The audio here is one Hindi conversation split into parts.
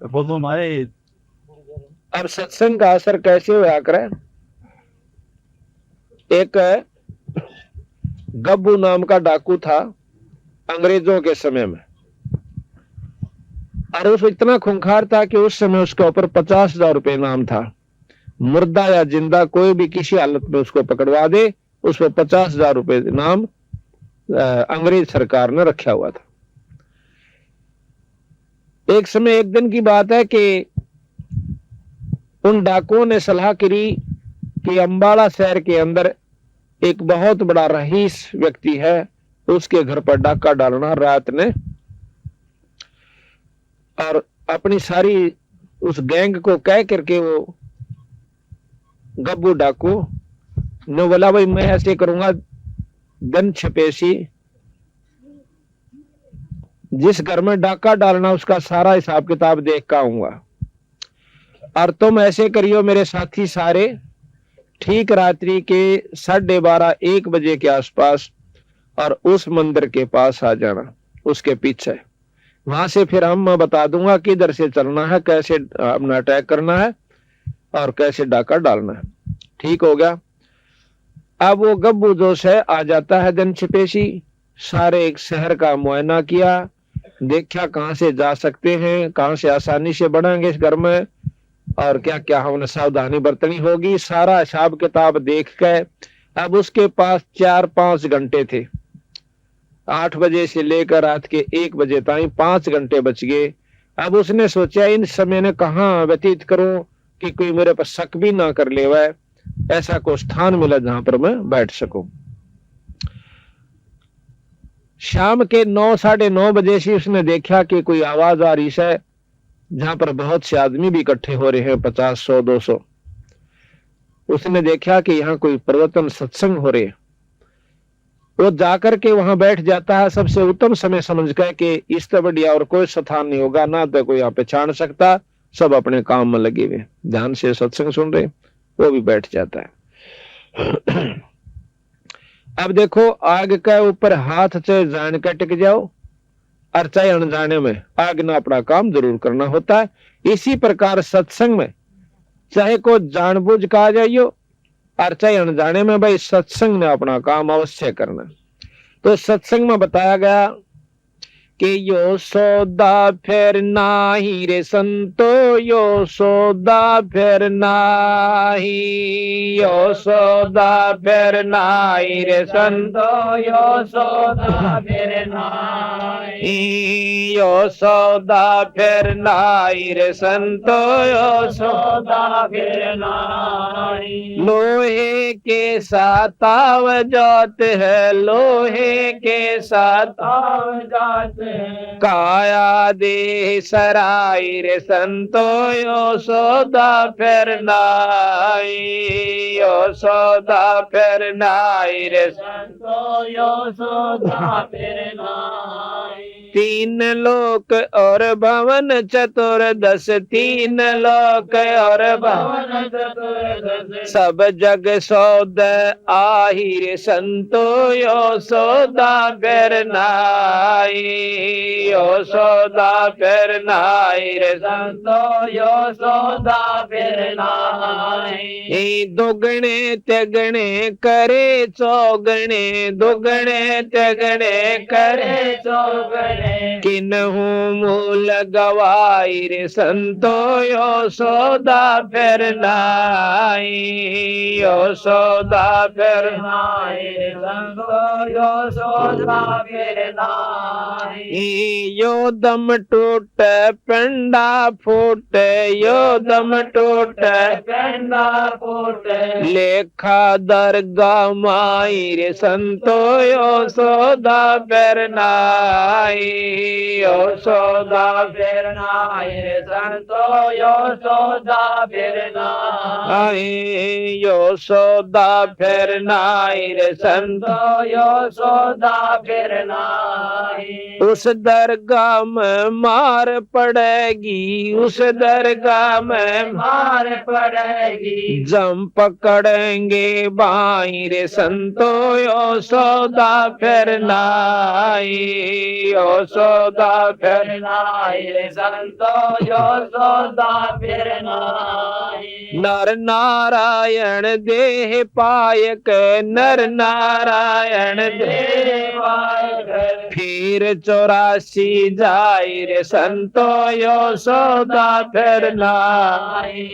बोलो माए। अब सत्संग का असर कैसे हुआ करे। एक गब्बू नाम का डाकू था अंग्रेजों के समय में, और उस इतना खूंखार था कि उस समय उसके ऊपर 50,000 रुपये इनाम था। मुर्दा या जिंदा कोई भी किसी हालत में उसको पकड़वा दे, उस पर 50,000 रुपये इनाम अंग्रेज सरकार ने रखा हुआ था। एक समय एक दिन की बात है कि उन डाकुओं ने सलाह करी कि अंबाला शहर के अंदर एक बहुत बड़ा रईस व्यक्ति है, उसके घर पर डाका डालना रात ने, और अपनी सारी उस गैंग को कह करके वो गब्बू डाकू ने बोला भाई मैं ऐसे करूंगा, दिन छपेसी जिस घर में डाका डालना उसका सारा हिसाब किताब देख कर आऊंगा, और तुम ऐसे करियो मेरे साथी सारे, ठीक रात्रि के 12:30-1 बजे के आसपास और उस मंदिर के पास आ जाना, उसके पीछे। वहां से फिर हम मैं बता दूंगा किधर से चलना है, कैसे अपना अटैक करना है और कैसे डाका डालना है। ठीक हो गया। अब वो गब्बू जोश है आ जाता है दिन छिपेशी, सारे एक शहर का मुआयना किया, देखा कहां से जा सकते हैं, कहां से आसानी से बढ़ेंगे इस घर में, और क्या क्या हमने सावधानी बरतनी होगी, सारा हिसाब किताब देख के अब उसके पास 4-5 घंटे थे। 8 बजे से लेकर रात के 1 बजे तक 5 घंटे बच गए। अब उसने सोचा इन समय ने कहाँ व्यतीत करूं कि कोई मेरे पर शक भी ना कर ले, वह ऐसा कोई स्थान मिला जहां पर मैं बैठ सकूं। शाम के 9-9:30 बजे से उसने देखा कि कोई आवाज आ रही है, जहां पर बहुत से आदमी भी इकट्ठे हो रहे हैं, 50, 100, 200। उसने देखा कि यहाँ कोई प्रवचन सत्संग हो रहे हैं। वो जाकर के वहां बैठ जाता है, सबसे उत्तम समय समझ कर कि इससे बढ़िया और कोई स्थान नहीं होगा, ना तो कोई यहाँ पहचान सकता, सब अपने काम में लगे हुए ध्यान से सत्संग सुन रहे, वो भी बैठ जाता है। अब देखो आग के ऊपर हाथ से जान के टिक जाओ, और चाहे अनजाने में आग ना अपना काम जरूर करना होता है। इसी प्रकार सत्संग में चाहे को जानबूझ कहा जाइयो और चाहे अनजाने में, भाई सत्संग ने अपना काम अवश्य करना। तो सत्संग में बताया गया कि यो सौदा फिर नाही रे संतो, यो सौदा फिर नाही, यो सौदा फिर नाही रे संतो, यो सौदा फिर नाही, यो सौदा फिर नाही रे संतो, यो सौदा फिर नाही। लोहे के साथ आव जात है, लोहे के साथ आव जात है, काया दे सराय रे संतो, यो सौदा फिर नाई, यो सौदा फिर नाई रे संतो, यो सौदा फिर नाई। 3 लोक और भवन चतुर्दश, 3 लोक और भवन चतुर्दश, सब जग सौद आहिर संतो, यो सौदा फिर नाई, यो सौदा फिर नाई रे संतो, यो सौदा फिर नाई। दुगने तिगने करे चौगने, दुगने तिगने करे चौगने, किन्हू मूल गवाई रे संतो, यो सौदा फिर नाई, यो सौदा फिर नाई रे संतो, यो सौदा फिर नाई। यो दम टूट पिंडा फूट, यो दम टूट पिंडा फूट, लेखा दरगा माई रे संतो, यो सौदा फिर नाई, यो सौदा फिर नाई रे संतो, यो सौदा फिर नाई, यो सौदा फिर नाई रे संतो, यो सौदा फिर नाई। उस दरगाह में मार पड़ेगी, उस दरगाह में मार पड़ेगी, जम पकड़ेंगे बाई रे संतो, यो सौदा फिर नाई, यो यशोदा फिर नाई रे संतो यशोदा फिर नाई। नर नारायण देह पायक नर नारायण देह पायक फिर 84 जाई रे संतो यशोदा फिर नाई।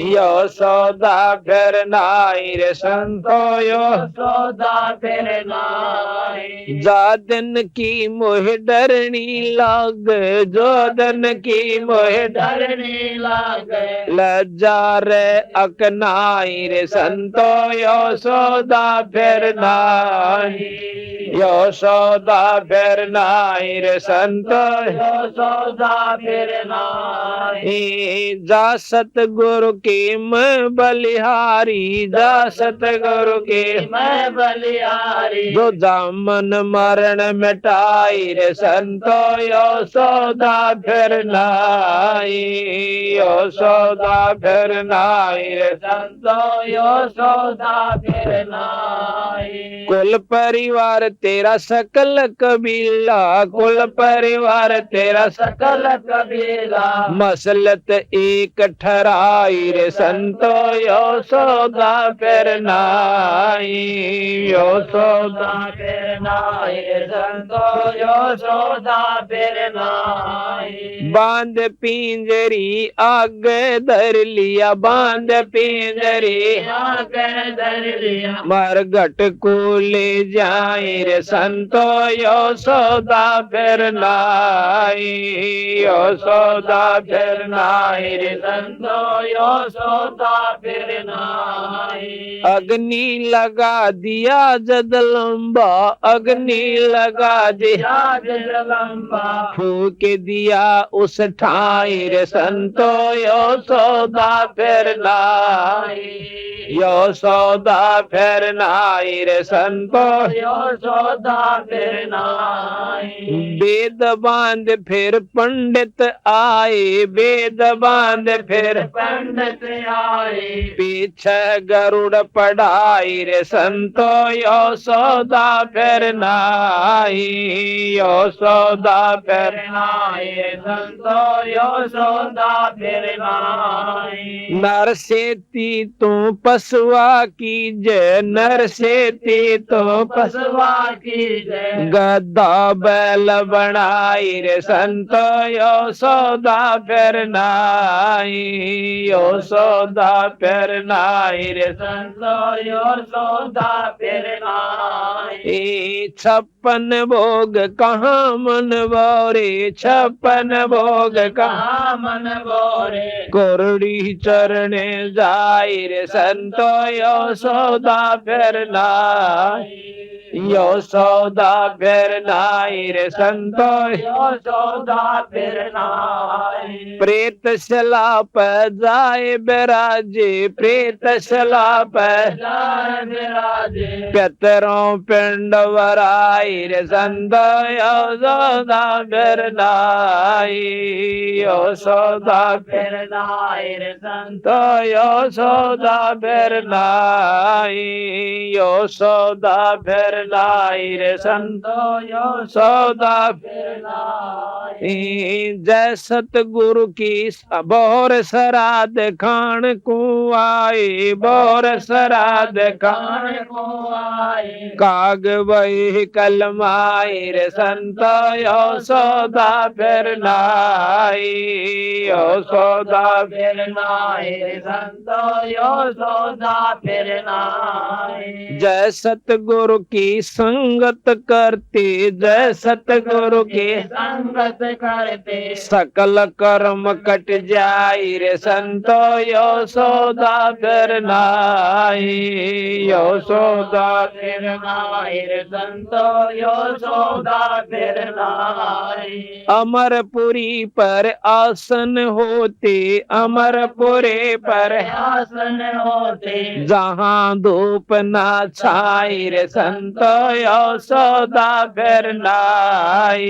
यशोदा फिर नाई रे संतो यशोदा फिर नाई। जादन की मोह डरनी लाग जोदन की मोह डरनी लाग लज्जा रे अकनाई रे संतो यशोदा फिर नाई। यशोदा फिर नाई रे संतो यशोदा फिर नाई। जा सतगुरु की मैं बलिहारी जा सतगुरु की मैं बलिहारी। जो जामन मरण मिटाई रे संतो यशोदा फिर नाई। यशोदा फिर नाई रे संतो यशोदा फिर नाई। कुल परिवार तेरा सकल कबीला कुल परिवार तेरा सकल कबीला मसलत एक ठहराई रे संतो यशोदा फिर नाई। यशोदा फिर नाई संतो यशोदा फिर नाई। बांध पिंजरी आग धर लिया बांध पिंजरी आग धर लिया मरघट को ले जाए रे संतो यशोदा फिर नाई। यशोदा फिर नाई रे संतो यशोदा फिर नाई। अग्नि लगा दिया जगदम्बा अग्नि लगा दिया जगदम्बा फूक दिया उस ठाई रे संतो यशोदा फिर नाई। यशोदा फिर नाई रे संतो यशोदा फिर नाई। वेद बांध फिर पंडित आए वेद बांध फिर पंडित आए पीछे गरुड़ पढ़ाई रे संतो यशोदा फिर नाई। यशोदा फिर नाई संतो यशोदा फिर नाई। नर सेती तू पसुआ की जय नर सेती तो पसवा की जय। गद्दा बैल बनाई रे संतो यशोदा फिर नाई। यशोदा फिर नाई रे संतो यशोदा फिर नाई। 56 भोग कहाँ मन बोरे 56 भोग कहाँ मन बोरे कोरड़ी चरणे जाई रे संतो यशोदा फिर नाई। यशोदा फिर नाई रे संतो यशोदा फिर नाई। प्रेत शला पर जाए बिराजे प्रेत शला पर विराजे पितरों पिंड वराई रे संतो यशोदा फिर नाई। यशोदा फिर नाई रे संतो तो यशोदा फिर नाई। यशोदा फिर नाई रे संतो यशोदा फिर नाई। जय सतगुरु की बोर श्राद्ध खान को आए बोर श्राद्ध खान को आए काग वही कलमाई रे संतो यशोदा फिर नाई। यशोदा फिर नाई संतो यशोदा फिर नाई। जय सतगुरु की संगत करते जय सतगुरु की संगत करते सकल कर्म कट जाई रे संतो यशोदा फिर नाई। यशोदा फिर नाई संतो यशोदा फिर नाई। अमरपुरी पर आसन होते अमरपुरे पर, आसन होते जहाँ धूप ना छाई रे संतो यो सौदा फिर नाई,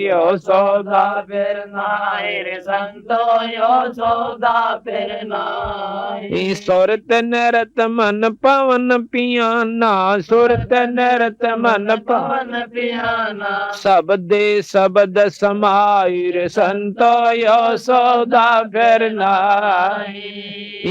यो सौदा फिर नाई रे संतो यो सौदा फिर नाई। सुरत नरत मन पवन पियाना, सुरत नरत मन पवन पियाना, शब्द समाई रे संतो यो सौदा फिर नाई,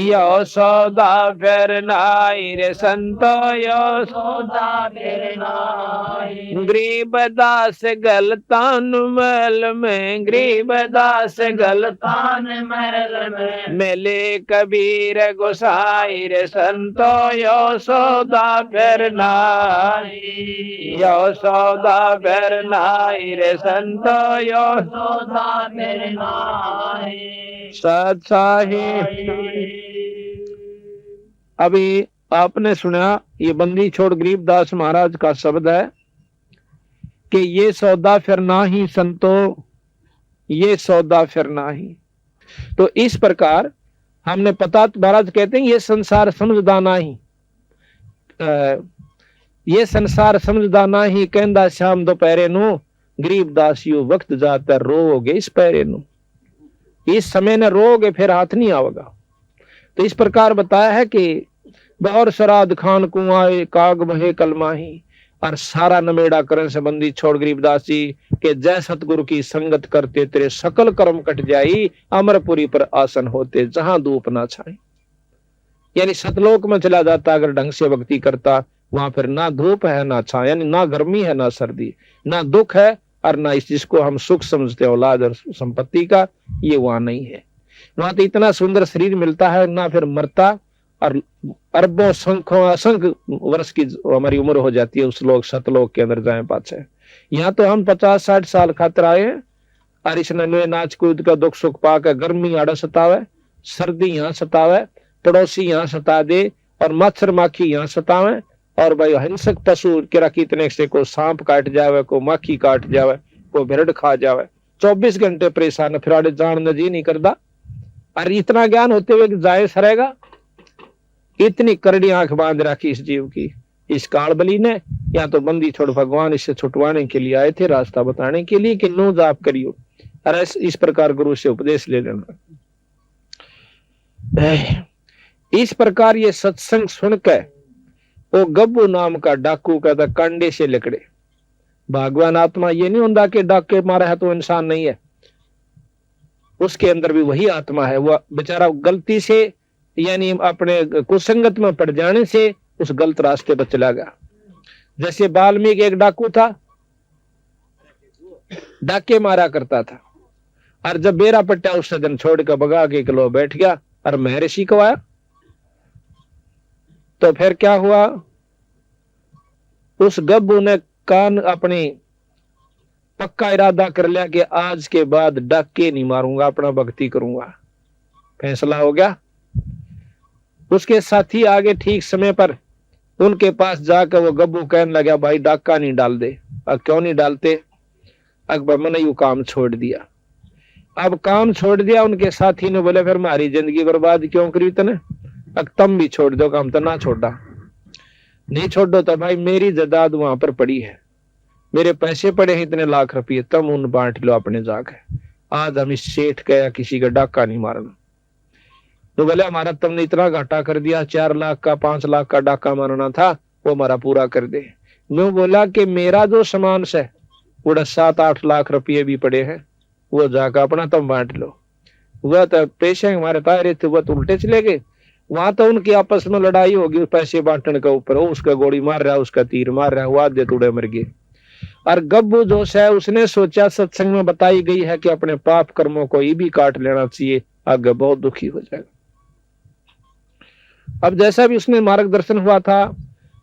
यो सौदा फिर नाई रे संतो यो सौदा फिर नाई। गरीबदास गलतान महल में, गरीबदास गलतान महल में, मिले कबीर गोसाई रे संतो यो सौदा फिर नाई, यो सौदा फिर नाई रे संतो यो सौदा फिर नाई। सत्साही। अभी आपने सुना ये बंदी छोड़ गरीबदास महाराज का शब्द है कि ये सौदा फिर ना ही संतो, ये सौदा फिर ना ही। तो इस प्रकार हमने पता, महाराज कहते हैं ये संसार समझदा नहीं, ये संसार समझदा नहीं, कहंदा शाम दोपहरे नु गरीबदास यू वक्त जाता रोगे इस पैरे नु, इस समय न रोगे फिर हाथ नहीं आवेगा। तो इस प्रकार बताया है कि बौर सराद खान कुआए काग बहे कलमाही, और सारा नमेड़ा करन से बंदी छोड़ गरीबदास जी के जय सतगुरु की संगत करते तेरे सकल कर्म कट जाई, अमरपुरी पर आसन होते जहां धूप ना छाए। यानी सतलोक में चला जाता अगर ढंग से भक्ति करता, वहां फिर ना धूप है ना छाया, यानी ना गर्मी है ना सर्दी, ना दुख है और ना इस जिसको हम सुख समझते औलाद और संपत्ति का, ये वहां नहीं है। वहां तो इतना सुंदर शरीर मिलता है, ना फिर मरता, और अरबों संख्यों असंख्य वर्ष की हमारी उम्र हो जाती है उस लोग सतलोक के अंदर जाए पाछे। यहाँ तो हम 50-60 साल खातिर आए हैं, और इस नन्हे नाच कूद का दुख सुख पाकर गर्मी आड़ा सतावे, सर्दी यहाँ सतावे, पड़ोसी यहाँ सता दे, और मच्छर माखी यहाँ सतावे, और भाई हिंसक पशु किरा कितने से को सांप काट जावे, को माखी काट जावे, को भेड़ खा जावे, 24 घंटे परेशान, फिर आड़े जान जी नहीं करता। और इतना ज्ञान होते हुए कि जाए सरेगा, इतनी करड़ी आंख बांध रखी इस जीव की इस कालबली ने। या तो बंदी छोड़ भगवान इससे छुटवाने के लिए आए थे, रास्ता बताने के लिए कि नो जाप करियो, और इस प्रकार गुरु से उपदेश ले लेना। इस प्रकार ये सत्संग सुनकर वो गब्बू नाम का डाकू कहता कंडे से लिकड़े। भगवान आत्मा ये नहीं होता कि डाके मारा है तो इंसान नहीं है, उसके अंदर भी वही आत्मा है। वो बेचारा गलती से यानी अपने कुसंगत में पड़ जाने से उस गलत रास्ते पर चला गया। जैसे वाल्मीकि एक डाकू था, डाके मारा करता था, और जब बेरा पट्टा उस दिन छोड़ कर भगा के किलो बैठ गया और महर्षि को आया, तो फिर क्या हुआ, उस गब्बू ने कान अपनी पक्का इरादा कर लिया कि आज के बाद डाके नहीं मारूंगा, अपना भक्ति करूंगा। फैसला हो गया। उसके साथी आगे ठीक समय पर उनके पास जाकर वो गब्बू कहने लगा भाई डाका नहीं डाल दे। अब क्यों नहीं डालते? अकबर मैंने यू काम छोड़ दिया। अब काम छोड़ दिया, उनके साथी ने बोले फिर हमारी जिंदगी बर्बाद क्यों करी तने, अब तुम भी छोड़ दो काम, तो ना छोड़ा, नहीं छोड़ो तो भाई मेरी जायदाद वहां पर पड़ी है, मेरे पैसे पड़े हैं इतने लाख रुपये, तुम उन बांट लो अपने जाके, आज हम इस सेठ का या किसी का डाका नहीं मारना। तो बोले हमारा तुमने इतना घाटा कर दिया, 4 लाख का 5 लाख का डाका मारना था, वो हमारा पूरा कर दे। मैं बोला कि मेरा जो सामान से वो 7-8 लाख रुपये भी पड़े हैं, वो जाकर अपना तुम बांट लो। वह तो पैसे हमारे तारे थे, वह तो उल्टे चले गए। वहां तो उनकी आपस में लड़ाई होगी पैसे बांटने के ऊपर, वो उसका गोली मार रहा है, उसका तीर मार रहा है, वो आधे टुड़े मर गए। और गब्बू जोश है, उसने सोचा सत्संग में बताई गई है कि अपने पाप कर्मों को ये भी काट लेना चाहिए, आगे बहुत दुखी हो जाएगा। अब जैसा भी उसने मार्गदर्शन हुआ था,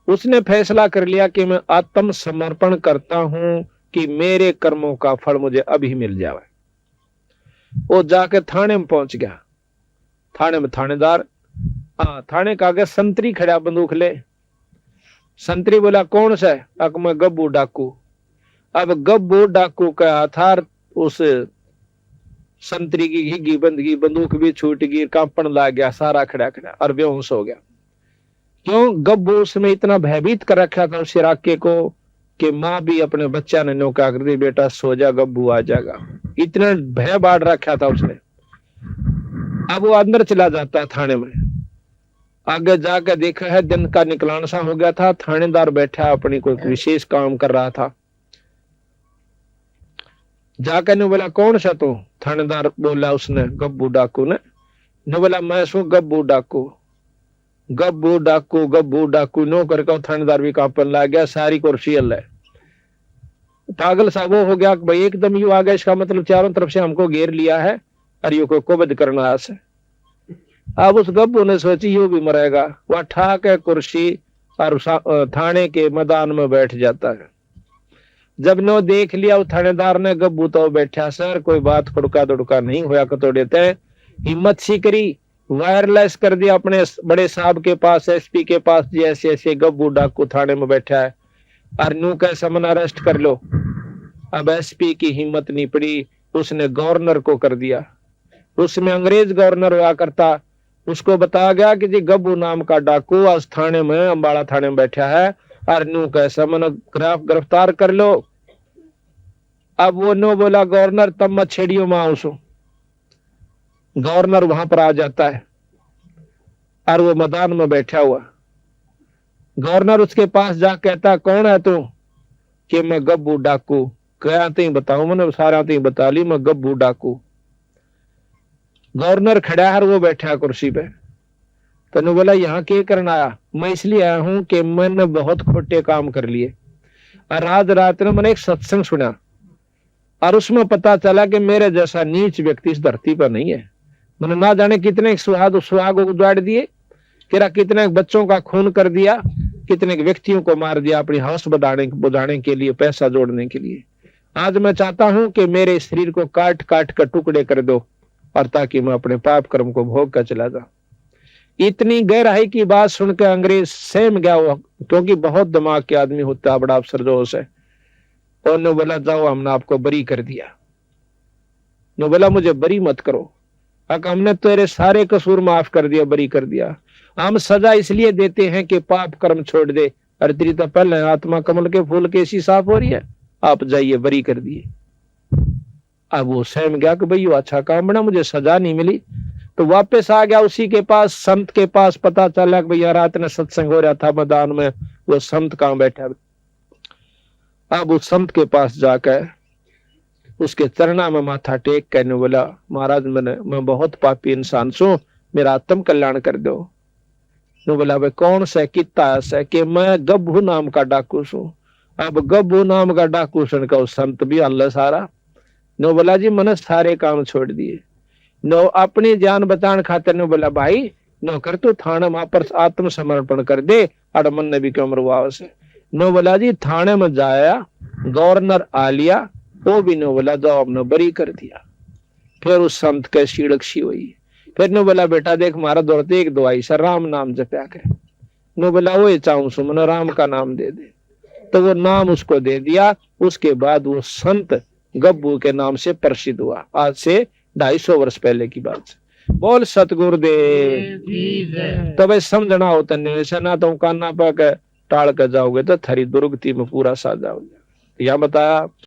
उसने फैसला कर लिया कि मैं आत्म समर्पण करता हूं कि मेरे कर्मों का फल मुझे अभी मिल जाए। वो जाके थाने में पहुंच गया। थाने में थानेदार, थाने का आगे संतरी खड़ा बंदूक ले। संतरी बोला कौन सा है? अक मैं गब्बू डाकू। अब गब्बू डाकू का हथार उस संतरी की घिग्गी बंदगी, बंदूक भी छूट गई, कांपन लग गया, सारा खड़ा खड़ा और बेहोश हो गया। क्यों? गब्बू उसमें इतना भयभीत कर रखा था उस इलाके को कि माँ भी अपने बच्चा ने नौका कर दी, बेटा सो जा, गब्बू आ जाएगा। इतना भय बांट रखा था उसने। अब वो अंदर चला जाता है थाने में। आगे जाकर देखा है दिन का निकलान सा हो गया था, थानेदार बैठा अपनी कोई विशेष काम कर रहा था। जाकर ने बोला कौन सा तू? थानेदार बोला उसने, गब्बू डाकू ने बोला मैं सू गब्बू डाकू। गब्बू डाकू, गब्बू डाकू नो करके थानेदार भी कांपन लग गया, सारी कुर्सी हल है। पागल सा वो हो गया कि भाई एकदम यू आ गया, इसका मतलब चारों तरफ से हमको घेर लिया है और यू को कुबद करना आस है। अब उस गब्बू ने सोची यू भी मरेगा, वह ठाक है कुर्सी और थाने के मैदान में बैठ जाता है। जब नो देख लिया वो थानेदार ने, गब्बू तो बैठा, सर कोई बात खुड़का दुड़का नहीं होया तो देते हैं। हिम्मत सी करी, वायरलेस कर दिया अपने बड़े साहब के पास, एसपी के पास, जैसे ऐसे गब्बू डाकू थाने में बैठा है और नू कैसे मन अरेस्ट कर लो। अब एसपी की हिम्मत नहीं पड़ी, उसने गवर्नर को कर दिया। उसमें अंग्रेज गवर्नर हुआ करता, उसको बताया गया कि जी गब्बू नाम का डाकू आज थाने में, अम्बाड़ा थाने में बैठा है और नू कैसा मन गिरफ्तार कर लो। अब वो नो बोला गवर्नर तब मत छेड़ियो मां उसो। गवर्नर वहां पर आ जाता है और वो मैदान में बैठा हुआ। गवर्नर उसके पास जा कहता कौन है तू? कि मैं गब्बू डाकू। क्या ती बताऊं? मैंने सारा ती बता ली, मैं गब्बू डाकू। गवर्नर खड़ा है, वो बैठा कुर्सी पे। तनु बोला यहाँ के करना आया? मैं इसलिए आया हूं कि मैंने बहुत खोटे काम कर लिए और आज रात में मैंने एक सत्संग सुना और उसमें पता चला कि मेरे जैसा नीच व्यक्ति इस धरती पर नहीं है। मैंने ना जाने कितने सुहाग उजाड़ दिए, कितने बच्चों का खून कर दिया, कितने व्यक्तियों को मार दिया अपनी हौस बुझाने के लिए, पैसा जोड़ने के लिए। आज मैं चाहता हूं कि मेरे शरीर को काट काट कर टुकड़े कर दो और ताकि मैं अपने पाप कर्म को भोग कर चला जाऊं। इतनी गहराई की बात सुनकर अंग्रेज सहम गया हुआ, क्योंकि बहुत दिमाग के आदमी होता है, बड़ा अफसर जोश है। और ने बोला जाओ हमने आपको बरी कर दिया। ने बोला मुझे बरी मत करो, हमने तेरे सारे कसूर माफ कर दिया, बरी कर दिया। हम सजा इसलिए देते हैं कि पाप कर्म छोड़ दे, और तेरी तो पहले आत्मा कमल के फूल के ऐसी साफ हो रही है, आप जाइए, बरी कर दिए। अब वो सहम गया कि भाई अच्छा काम बना, मुझे सजा नहीं मिली। तो वापस आ गया उसी के पास, संत के पास। पता चला कि भैया रात में सत्संग हो रहा था मैदान में, वो संत कहाँ बैठा। अब उस संत के पास जाकर उसके चरणा में माथा टेक कहने बोला महाराज मैं बहुत पापी इंसान सू, मेरा आत्म कल्याण कर दो। नो बोला भाई कौन सा कितना ऐसा? कि मैं गब्बू नाम का डाकू सू। अब गब्बू नाम का डाकू सुन का उस संत भी अल्लाह सारा। नो बोला जी मैंने सारे काम छोड़ दिए। नो अपनी जान बचाने खातिर नो बोला भाई नो कर तू थाने वहां पर आत्मसमर्पण कर दे, और मन ने भी क्यों मरवा से। नो बोला जी थाने में जाया, गवर्नर आ लिया, वो भी नो बोला जाओ हमने बरी कर दिया। फिर उस संत के सीड़क्षी हुई। फिर नो बोला बेटा देख मारा दौड़ते एक दवाई सर राम नाम जपया के। नो बोला वो चाहूं सु मैंने राम का नाम दे दे। तो वो नाम उसको दे दिया। उसके बाद वो संत गब्बू के नाम से प्रसिद्ध हुआ। आज से 250 वर्ष पहले की बात है। बोल सतगुरुदेव। तो भाई समझना होता नहीं, ना तो काना पर टाल कर जाओगे तो थारी दुर्गति में पूरा साथ जाओगे। यह बताया।